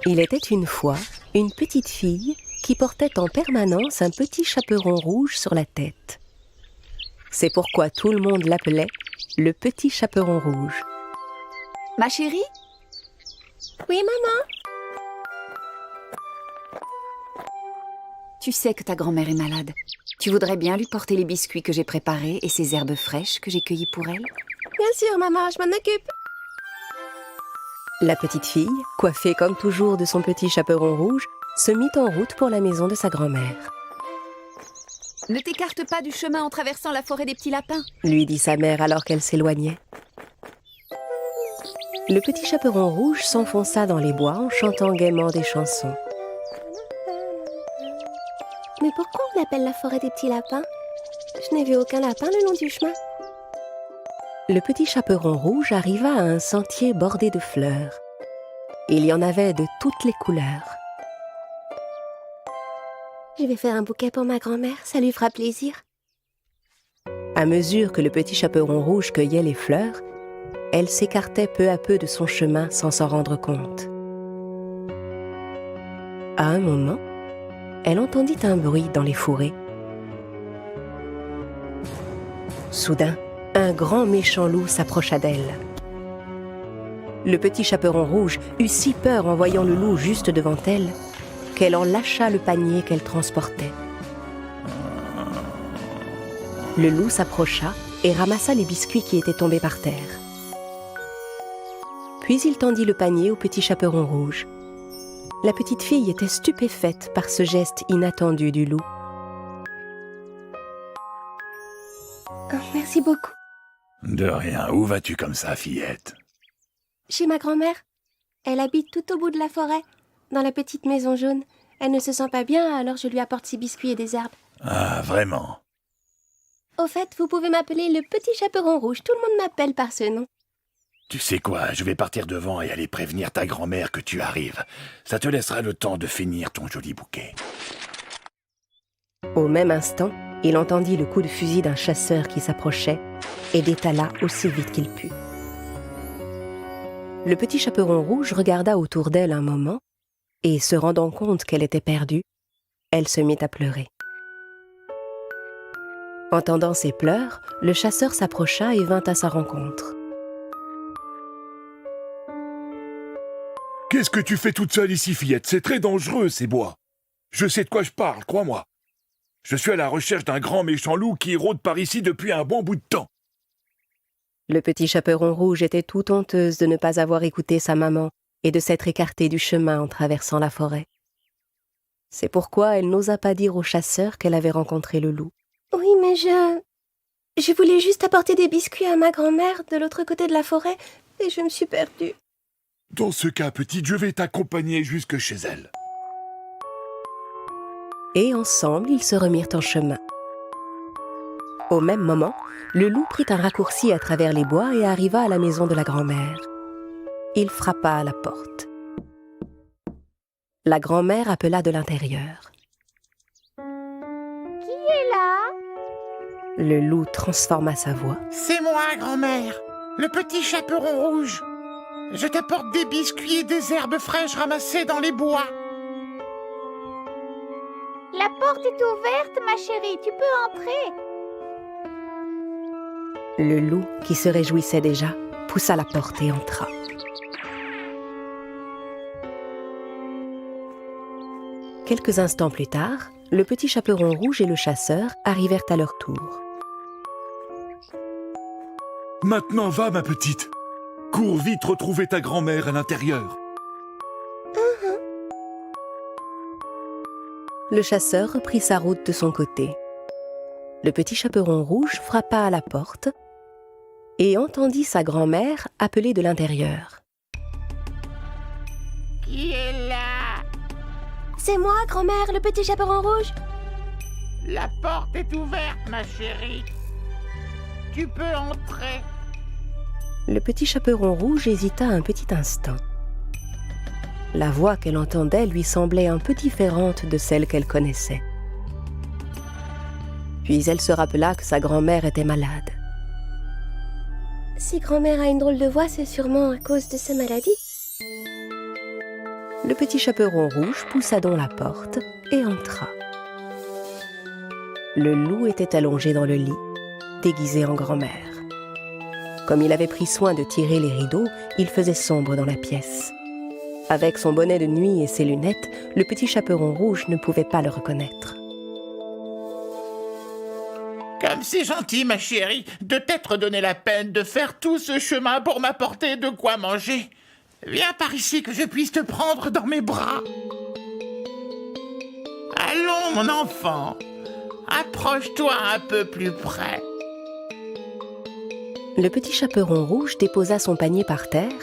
Il était une fois une petite fille qui portait en permanence un petit chaperon rouge sur la tête. C'est pourquoi tout le monde l'appelait le petit chaperon rouge. Ma chérie? Oui, maman? Tu sais que ta grand-mère est malade. Tu voudrais bien lui porter les biscuits que j'ai préparés et ces herbes fraîches que j'ai cueillies pour elle? Bien sûr, maman, je m'en occupe. La petite fille, coiffée comme toujours de son petit chaperon rouge, se mit en route pour la maison de sa grand-mère. Ne t'écarte pas du chemin en traversant la forêt des petits lapins, lui dit sa mère alors qu'elle s'éloignait. Le petit chaperon rouge s'enfonça dans les bois en chantant gaiement des chansons. Mais pourquoi on l'appelle la forêt des petits lapins? Je n'ai vu aucun lapin le long du chemin. Le petit chaperon rouge arriva à un sentier bordé de fleurs. Il y en avait de toutes les couleurs. Je vais faire un bouquet pour ma grand-mère, ça lui fera plaisir. À mesure que le petit chaperon rouge cueillait les fleurs, elle s'écartait peu à peu de son chemin sans s'en rendre compte. À un moment, elle entendit un bruit dans les fourrés. Soudain, un grand méchant loup s'approcha d'elle. Le petit chaperon rouge eut si peur en voyant le loup juste devant elle qu'elle en lâcha le panier qu'elle transportait. Le loup s'approcha et ramassa les biscuits qui étaient tombés par terre. Puis il tendit le panier au petit chaperon rouge. La petite fille était stupéfaite par ce geste inattendu du loup. Oh, merci beaucoup. De rien, où vas-tu comme ça, fillette? Chez ma grand-mère. Elle habite tout au bout de la forêt, dans la petite maison jaune. Elle ne se sent pas bien, alors je lui apporte ses biscuits et des herbes. Ah, vraiment? Au fait, vous pouvez m'appeler le petit chaperon rouge. Tout le monde m'appelle par ce nom. Tu sais quoi, je vais partir devant et aller prévenir ta grand-mère que tu arrives. Ça te laissera le temps de finir ton joli bouquet. Au même instant, il entendit le coup de fusil d'un chasseur qui s'approchait et détala aussi vite qu'il put. Le petit chaperon rouge regarda autour d'elle un moment et, se rendant compte qu'elle était perdue, elle se mit à pleurer. Entendant ses pleurs, le chasseur s'approcha et vint à sa rencontre. « Qu'est-ce que tu fais toute seule ici, fillette? C'est très dangereux, ces bois. Je sais de quoi je parle, crois-moi. Je suis à la recherche d'un grand méchant loup qui rôde par ici depuis un bon bout de temps. » Le petit chaperon rouge était tout honteuse de ne pas avoir écouté sa maman et de s'être écartée du chemin en traversant la forêt. C'est pourquoi elle n'osa pas dire au chasseur qu'elle avait rencontré le loup. Oui, mais je voulais juste apporter des biscuits à ma grand-mère de l'autre côté de la forêt et je me suis perdue. Dans ce cas, petite, je vais t'accompagner jusque chez elle. Et ensemble, ils se remirent en chemin. Au même moment, le loup prit un raccourci à travers les bois et arriva à la maison de la grand-mère. Il frappa à la porte. La grand-mère appela de l'intérieur. Qui est là? Le loup transforma sa voix. C'est moi, grand-mère, le petit chaperon rouge. Je t'apporte des biscuits et des herbes fraîches ramassées dans les bois. La porte est ouverte, ma chérie, tu peux entrer. Le loup, qui se réjouissait déjà, poussa la porte et entra. Quelques instants plus tard, le petit chaperon rouge et le chasseur arrivèrent à leur tour. « Maintenant va, ma petite. Cours vite retrouver ta grand-mère à l'intérieur. » Le chasseur reprit sa route de son côté. Le petit chaperon rouge frappa à la porte et entendit sa grand-mère appeler de l'intérieur. Qui est là? C'est moi, grand-mère, le petit chaperon rouge. La porte est ouverte, ma chérie. Tu peux entrer. Le petit chaperon rouge hésita un petit instant. La voix qu'elle entendait lui semblait un peu différente de celle qu'elle connaissait. Puis elle se rappela que sa grand-mère était malade. Si grand-mère a une drôle de voix, c'est sûrement à cause de sa maladie. Le Le petit chaperon rouge poussa donc la porte et entra. Le loup était allongé dans le lit, déguisé en grand-mère. Comme il avait pris soin de tirer les rideaux, il faisait sombre dans la pièce. Avec son bonnet de nuit et ses lunettes, le petit chaperon rouge ne pouvait pas le reconnaître. Comme c'est gentil, ma chérie, de t'être donné la peine de faire tout ce chemin pour m'apporter de quoi manger. Viens par ici que je puisse te prendre dans mes bras. Allons, mon enfant, approche-toi un peu plus près. Le petit chaperon rouge déposa son panier par terre,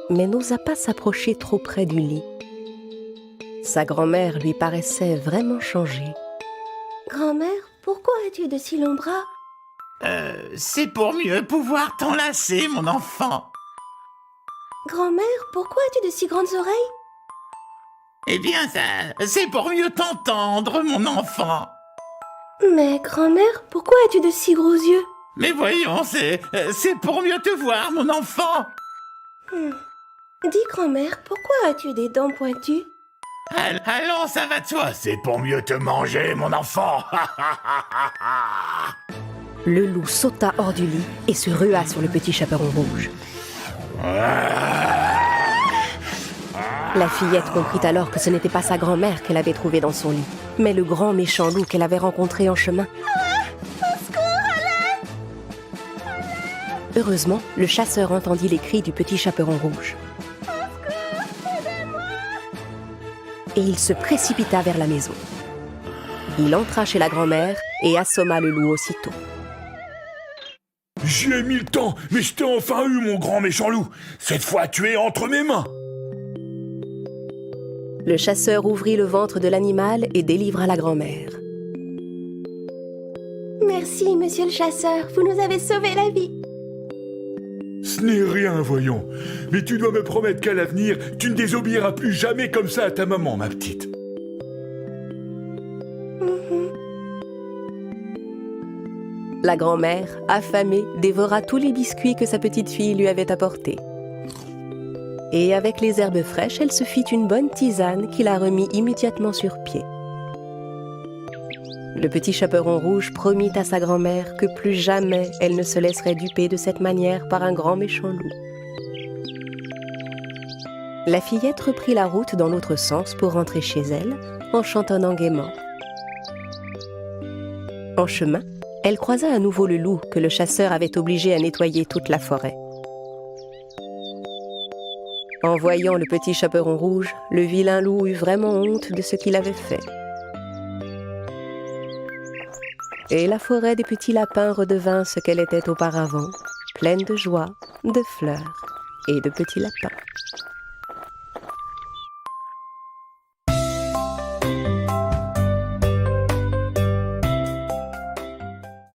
mais n'osa pas s'approcher trop près du lit. Sa grand-mère lui paraissait vraiment changée. Grand-mère, pourquoi as-tu de si longs bras? C'est pour mieux pouvoir t'enlacer, mon enfant. Grand-mère, pourquoi as-tu de si grandes oreilles? Eh bien, c'est pour mieux t'entendre, mon enfant. Mais grand-mère, pourquoi as-tu de si gros yeux? Mais voyons, c'est pour mieux te voir, mon enfant. Dis grand-mère, pourquoi as-tu des dents pointues? Allons, ça va de soi, c'est pour mieux te manger, mon enfant. Le loup sauta hors du lit et se rua sur le petit chaperon rouge. La fillette comprit alors que ce n'était pas sa grand-mère qu'elle avait trouvée dans son lit, mais le grand méchant loup qu'elle avait rencontré en chemin. Heureusement, le chasseur entendit les cris du petit chaperon rouge. Et il se précipita vers la maison. Il entra chez la grand-mère et assomma le loup aussitôt. J'y ai mis le temps, mais je t'ai enfin eu, mon grand méchant loup. Cette fois, tu es entre mes mains. Le chasseur ouvrit le ventre de l'animal et délivra la grand-mère. Merci, monsieur le chasseur, vous nous avez sauvé la vie. Ce n'est rien, voyons. Mais tu dois me promettre qu'à l'avenir, tu ne désobéiras plus jamais comme ça à ta maman, ma petite. La grand-mère, affamée, dévora tous les biscuits que sa petite fille lui avait apportés. Et avec les herbes fraîches, elle se fit une bonne tisane qui la remit immédiatement sur pied. Le petit chaperon rouge promit à sa grand-mère que plus jamais elle ne se laisserait duper de cette manière par un grand méchant loup. La fillette reprit la route dans l'autre sens pour rentrer chez elle, en chantonnant gaiement. En chemin, elle croisa à nouveau le loup que le chasseur avait obligé à nettoyer toute la forêt. En voyant le petit chaperon rouge, le vilain loup eut vraiment honte de ce qu'il avait fait. Et la forêt des petits lapins redevint ce qu'elle était auparavant, pleine de joie, de fleurs et de petits lapins.